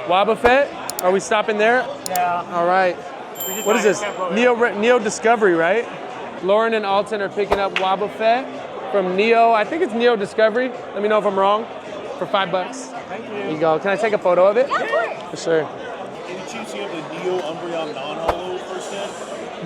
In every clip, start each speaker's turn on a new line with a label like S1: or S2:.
S1: Wobbuffet? Are we stopping there?
S2: Yeah.
S1: All right. What is this? Neo Discovery, right? Lauren and Alton are picking up Wobbuffet from Neo. I think it's Neo Discovery. Let me know if I'm wrong. For $5.
S2: Thank you.
S1: Here you go. Can I take a photo of it?
S3: Yeah, of course.
S1: For sure.
S4: Any chance you have the Neo Umbreon non-holo first set?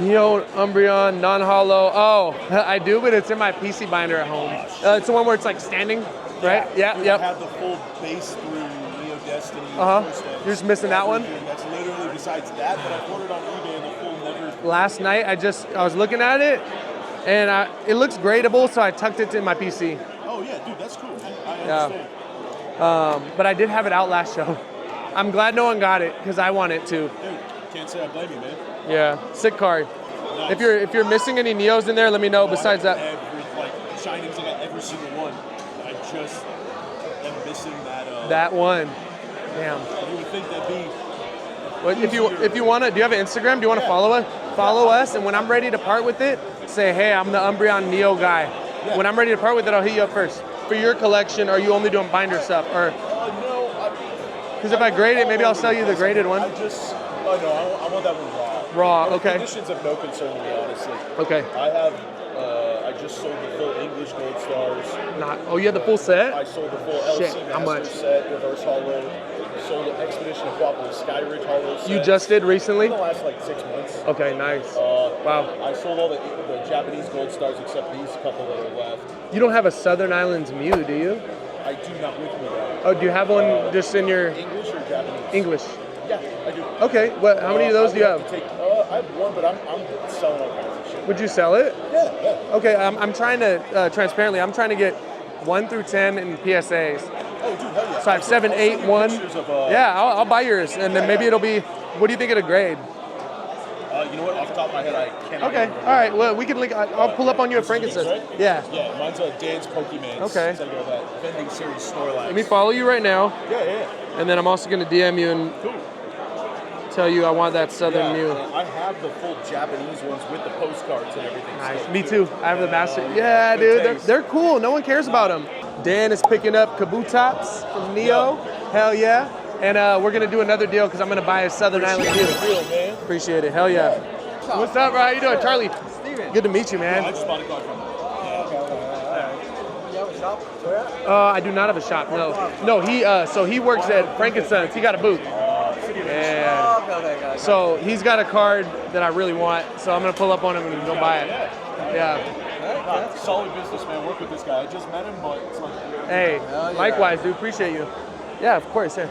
S1: Neo Umbreon non-holo. Oh, I do, but it's in my PC binder at home. It's the one where it's like standing, right? Yeah,
S4: Dude,
S1: yep.
S4: I have the full base through Neo Destiny.
S1: Uh-huh. You're just missing that one?
S4: That's literally besides that, but I ordered on eBay and the full never.
S1: Last night, I was looking at it, and it looks gradable, so I tucked it in my PC.
S4: Oh yeah, dude, that's cool. I understand.
S1: But I did have it out last show. I'm glad no one got it, because I want it too.
S4: Dude, can't say I blame you, man.
S1: Yeah, sick card.
S4: Nice.
S1: If you're missing any Neos in there, let me know. Besides that,
S4: Shinings, I got every single one. I just am missing that.
S1: That one. Damn.
S4: You would think that'd be.
S1: Well, if you wanna, do you have an Instagram? Do you wanna follow us? Follow us, and when I'm ready to part with it, say, hey, I'm the Umbreon Neo guy.
S4: Yeah.
S1: When I'm ready to part with it, I'll hit you up first. For your collection, are you only doing binder stuff, or?
S4: No.
S1: Because if I grade it, maybe I'll sell you the graded one.
S4: I want that one raw.
S1: Raw,
S4: The
S1: okay.
S4: conditions have no concern to me, honestly.
S1: Okay.
S4: I just sold the full English Gold Stars.
S1: Oh, you had the full set?
S4: I sold the full LC
S1: Shit, how much?
S4: Master set, reverse hollow. Sold the Expedition Aquapolis Skyridge hollow set.
S1: You just did recently?
S4: In the last like 6 months.
S1: Okay, nice. Wow.
S4: I sold all the Japanese Gold Stars except these couple that are left.
S1: You don't have a Southern Islands Mew, do you?
S4: I do not with me though.
S1: Oh, do you have one just in your
S4: English or Japanese?
S1: English?
S4: Yeah, I do.
S1: Okay. How many of those do you have?
S4: I have one, but I'm selling all kinds of shit.
S1: Would you sell it?
S4: Yeah.
S1: Okay. I'm trying to transparently. I'm trying to get 1 through 10 in PSAs.
S4: Oh, dude, hell yeah.
S1: So I have 7, 8, 1. Yeah, I'll buy yours, and then maybe it'll be. What do you think it'll grade?
S4: You know what? Off the top of my head, I cannot.
S1: Okay. All right. Well, we can link. I'll pull up on you at Frankenstein.
S4: Right?
S1: Yeah.
S4: Yeah, mine's Dan's Pokemon.
S1: Okay.
S4: Since I go that Vending series store
S1: Let me follow you right now,
S4: Yeah.
S1: and then I'm also gonna DM you and
S4: Cool.
S1: tell you I want that Southern Mew.
S4: I have the full Japanese ones with the postcards and everything.
S1: Nice.
S4: still,
S1: Me too. I have the master. Yeah, dude. They're cool. No one cares about them. Dan is picking up Kabutops from Neo. Hell yeah. And we're gonna do another deal because I'm gonna buy a Southern Island Mew.
S4: Real, man.
S1: Appreciate it. Hell yeah. What's up, bro? How you doing, Charlie?
S2: Steven.
S1: Good to meet you,
S4: I
S1: man.
S4: just bought a card from him.
S2: You have a shop? Where at?
S1: I do not have a shop. No. He works at Frankenstein's. He got a booth. Yeah.
S2: Oh, okay, guys.
S1: So he's got a card that I really want. So I'm gonna pull up on him and go buy it. Yeah.
S4: Solid businessman. Work with this guy. I just met him, but it's like.
S1: Hey, likewise, dude. Appreciate you. Yeah, of course. Yeah.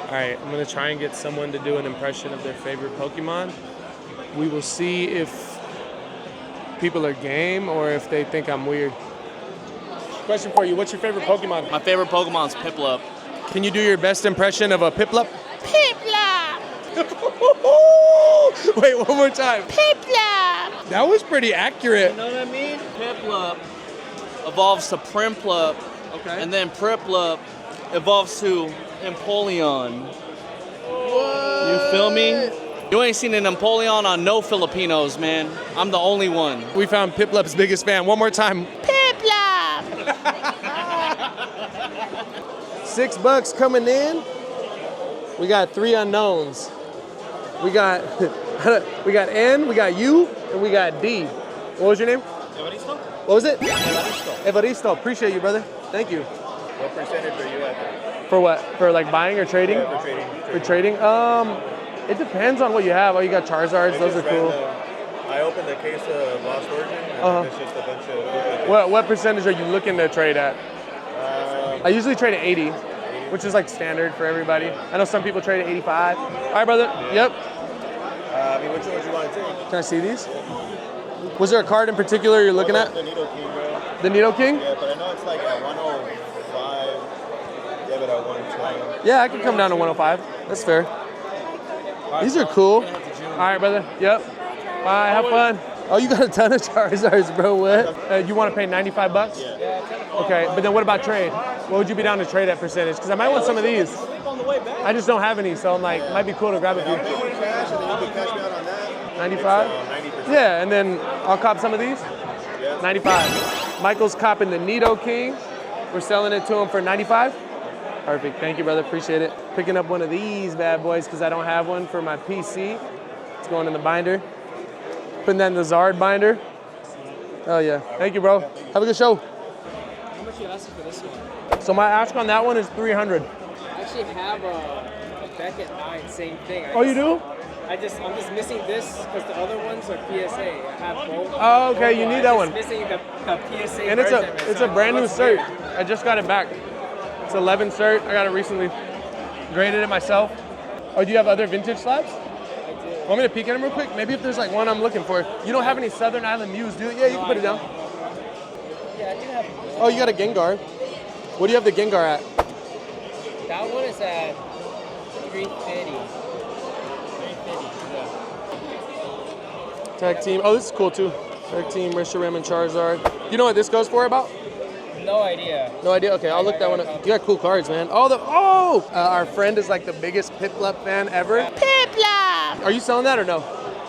S1: All right, I'm gonna try and get someone to do an impression of their favorite Pokemon. We will see if people are game or if they think I'm weird. Question for you: what's your favorite Pokemon?
S5: My favorite Pokemon's Piplup.
S1: Can you do your best impression of a Piplup?
S3: Piplup.
S1: Wait, one more time.
S3: Piplup.
S1: That was pretty accurate.
S5: You know what I mean? Piplup evolves to Primplup,
S1: Okay.
S5: and then Primplup evolves to Empoleon.
S1: What?
S5: You feel me? You ain't seen an Empoleon on no Filipinos, man. I'm the only one.
S1: We found Piplup's biggest fan. One more time.
S3: Piplup.
S1: $6 coming in. We got 3 unknowns. We got N, we got U, and we got D. What was your name?
S4: Evaristo?
S1: What was it?
S4: Evaristo.
S1: Evaristo. Appreciate you, brother. Thank you.
S4: What percentage are you at?
S1: For what? For like buying or trading?
S4: For trading.
S1: For trading? It depends on what you have. Oh, you got Charizards. Those are cool.
S4: I opened a case of Lost Origin, and it's just a bunch of.
S1: What percentage are you looking to trade at? I usually trade at 80, which is like standard for everybody. I know some people trade at 85. All right, brother. Yep.
S4: Which one would you want to take?
S1: Can I see these? Was there a card in particular you're looking at?
S4: The Nido King, bro.
S1: The Nido King?
S4: Yeah, but I know it's like at 105. Yeah, but at 120.
S1: Yeah, I can come down to 105. That's fair. These are cool. All right, brother. Yep. Bye. Have fun. Oh, you got a ton of Charizards, bro. What? You want to pay 95 bucks?
S4: Yeah.
S1: Okay, but then what about trade? What would you be down to trade at percentage? Because I might want some of these. I just don't have any, so I'm like, might be cool to grab a few.
S4: Cash, and then you can cash me out on that.
S1: 95?
S4: 90%.
S1: Yeah, and then I'll cop some of these.
S4: Yeah.
S1: 95. Michael's copping the Nido King. We're selling it to him for 95. Perfect. Thank you, brother. Appreciate it. Picking up one of these bad boys because I don't have one for my PC. It's going in the binder. Putting that in the Zard binder. Oh yeah. Thank you, bro. Have a good show.
S2: How much are you asking for this one?
S1: So my ask on that one is 300.
S2: I actually have a Beckett 9, same thing.
S1: You do?
S2: I'm just missing this because the other ones are PSA. I have both.
S1: Oh, okay. You need that one.
S2: Missing the PSA.
S1: And it's a brand new cert. I just got it back. It's 11 cert. I got it recently. Graded it myself. Oh, do you have other vintage slabs?
S2: I do.
S1: Want me to peek at them real quick? Maybe if there's like one I'm looking for. You don't have any Southern Island Mews, do you? Yeah, you can put it down.
S2: Yeah, I do have.
S1: Oh, you got a Gengar. What do you have the Gengar at?
S2: That one is at 350.
S1: Tag team. Oh, this is cool too. Tag team, Reshiram and Charizard. You know what this goes for about?
S2: No idea.
S1: No idea? Okay, I'll look that one up. You got cool cards, man. Our friend is like the biggest Piplup fan ever.
S3: Piplup.
S1: Are you selling that or no?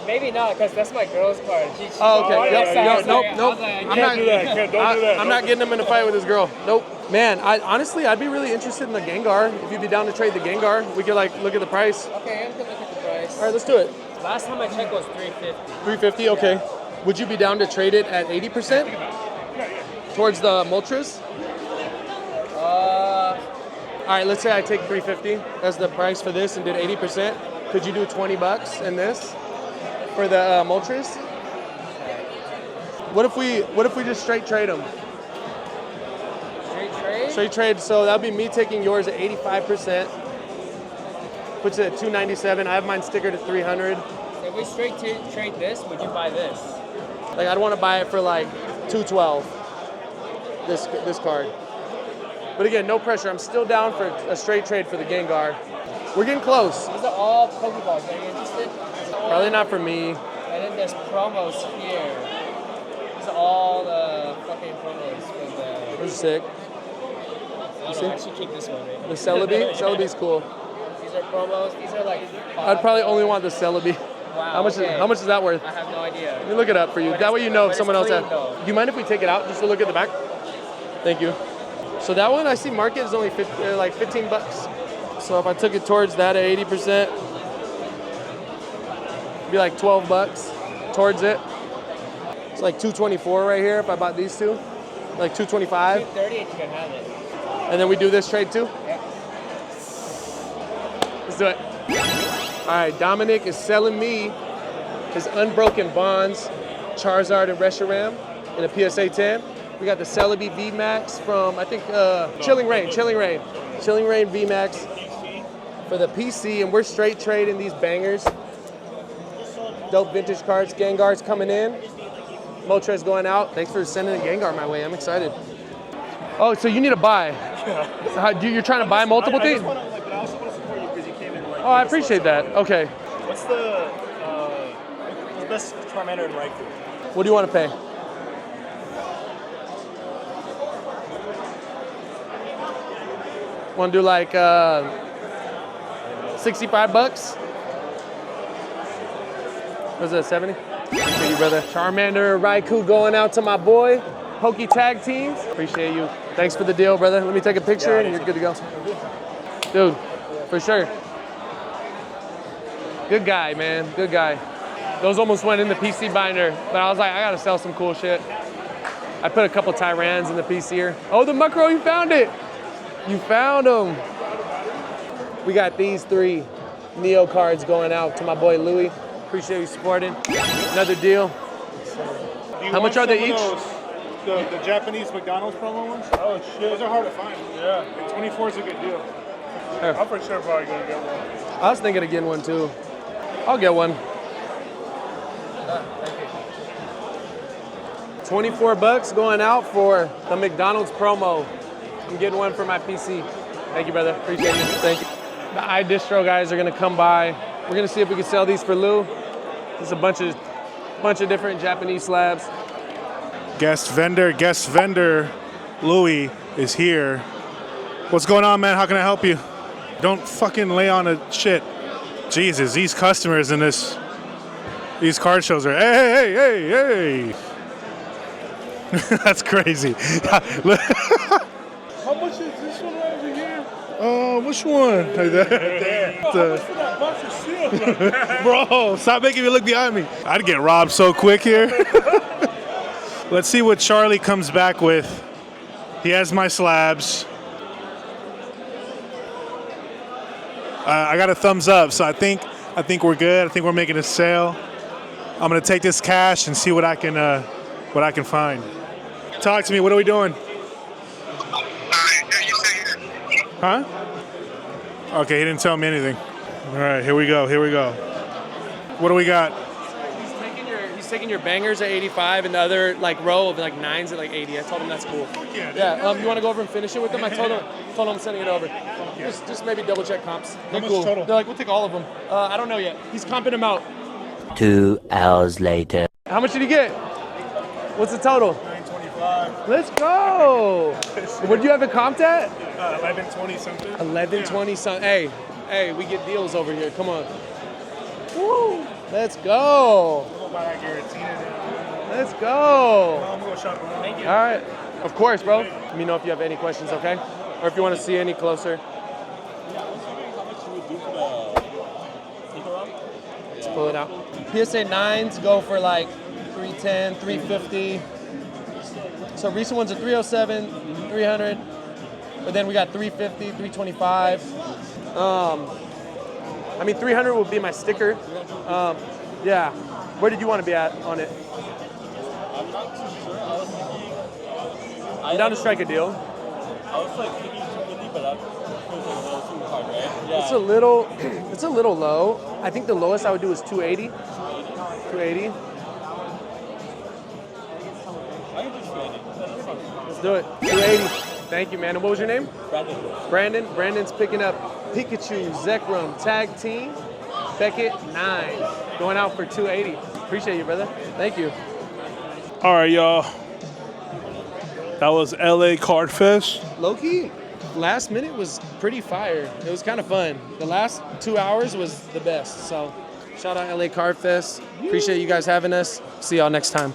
S2: Maybe not, because that's my girl's card.
S1: Oh, okay. Nope.
S2: I'm
S1: not getting him in a fight with his girl. Nope. Man, honestly, I'd be really interested in the Gengar. If you'd be down to trade the Gengar, we could like look at the price.
S2: Okay, I'm gonna look at the price.
S1: All right, let's do it.
S2: Last time I checked was 350.
S1: 350, okay. Would you be down to trade it at 80%? Towards the Moltres? All right, let's say I take 350 as the price for this and did 80%. Could you do 20 bucks in this for the Moltres? What if we just straight trade them?
S2: Straight trade?
S1: Straight trade, so that'd be me taking yours at 85%. Puts it at 297. I have mine stickered at 300.
S2: If we straight trade this, would you buy this?
S1: Like I'd want to buy it for like 212. This card. But again, no pressure. I'm still down for a straight trade for the Gengar. We're getting close.
S2: These are all Pokeballs. Are you interested?
S1: Probably not for me.
S2: And then there's promos here. These are all the fucking promos for the.
S1: This is sick.
S2: I don't know, actually keep this one, right?
S1: The Celebi? Celebi's cool.
S2: These are promos. These are like.
S1: I'd probably only want the Celebi.
S2: Wow.
S1: How much is that worth?
S2: I have no idea.
S1: Let me look it up for you. That way you know if someone else has.
S2: Though.
S1: Do you mind if we take it out just to look at the back? Thank you. So that one I see market is only like 15 bucks. So if I took it towards that at 80%, it'd be like 12 bucks towards it. It's like 224 right here if I bought these two. Like 225.
S2: 230 and you can have it.
S1: And then we do this trade too?
S2: Yeah.
S1: Let's do it. All right, Dominic is selling me his Unbroken Bonds, Charizard and Reshiram in a PSA 10. We got the Celebi VMAX from, I think, Chilling Rain VMAX for the PC, and we're straight trading these bangers. Dope vintage cards. Gengar's coming in. Moltres going out. Thanks for sending a Gengar my way. I'm excited. Oh, so you need to buy.
S4: Yeah.
S1: You're trying to buy multiple things?
S4: But I also want to support you because you came in like.
S1: Oh, I appreciate that. Okay.
S4: What's the best Charmander and Raikou?
S1: What do you want to pay? Want to do like 65 bucks? Was it 70? Appreciate you, brother. Charmander, Raikou going out to my boy. POKÉ tag teams. Appreciate you. Thanks for the deal, brother. Let me take a picture and you're good to go. Dude, for sure. Good guy, man. Good guy. Those almost went in the PC binder, but I was like, I gotta sell some cool shit. I put a couple Tyrans in the PC here. Oh, the Muckro, you found it. You found them. We got these 3 Neo cards going out to my boy Louis. Appreciate you supporting. Another deal. How much are they each?
S4: The Japanese McDonald's promo ones? Oh shit. Those are hard to find. Yeah. And 24 is a good deal. I'm for sure probably gonna get one.
S1: I was thinking of getting one too. I'll get one.
S2: Thank you.
S1: 24 bucks going out for the McDonald's promo. I'm getting one for my PC. Thank you, brother. Appreciate you. Thank you. The iDistro guys are gonna come by. We're gonna see if we can sell these for Lou. There's a bunch of different Japanese slabs.
S6: Guest vendor, Louis is here. What's going on, man? How can I help you? Don't fucking lay on a shit. Jesus, these customers in these card shows are, hey. That's crazy.
S4: How much is this one right over here?
S6: Oh, which one? Like that. Bro, stop making me look behind me. I'd get robbed so quick here. Let's see what Charlie comes back with. He has my slabs. I got a thumbs up, so I think we're good. I think we're making a sale. I'm gonna take this cash and see what I can find. Talk to me. What are we doing? Huh? Okay, he didn't tell me anything. All right, here we go. What do we got?
S1: He's taking your bangers at 85 and the other like row of like 9s at like 80. I told him that's cool. Yeah. You want to go over and finish it with them? I told him I'm sending it over. Just maybe double check comps. They're cool. Total? They're like, we'll take all of them. I don't know yet. He's comping them out.
S7: 2 hours later.
S1: How much did he get? What's the total?
S4: 925.
S1: Let's go. What did you have it comped at?
S4: 1120 something.
S1: 1120 something. Hey, we get deals over here. Come on. Woo. Let's go. Let's go.
S4: I'm gonna go shopping. Thank you.
S1: All right. Of course, bro. Let me know if you have any questions, okay? Or if you want to see any closer. Let's pull it out. PSA 9s go for like 310, 350. So recent ones are 307, 300. But then we got 350, 325. I mean, 300 would be my sticker. Yeah. Where did you want to be at on it?
S8: I'm not too sure. I was thinking.
S1: I'm down to strike a deal.
S8: I was like thinking 250, but that feels like a little too hard, right? Yeah.
S1: It's a little low. I think the lowest I would do is 280. 280.
S8: I can do 280.
S1: Let's do it. 280. Thank you, man. And what was your name?
S8: Brandon.
S1: Brandon's picking up Pikachu, Zekrom, Tag Team, Beckett, 9. Going out for 280. Appreciate you, brother. Thank you.
S6: All right, y'all. That was LA Cardfest.
S1: Low-key, last minute was pretty fire. It was kind of fun. The last 2 hours was the best. So shout out LA Cardfest. Appreciate you guys having us. See y'all next time.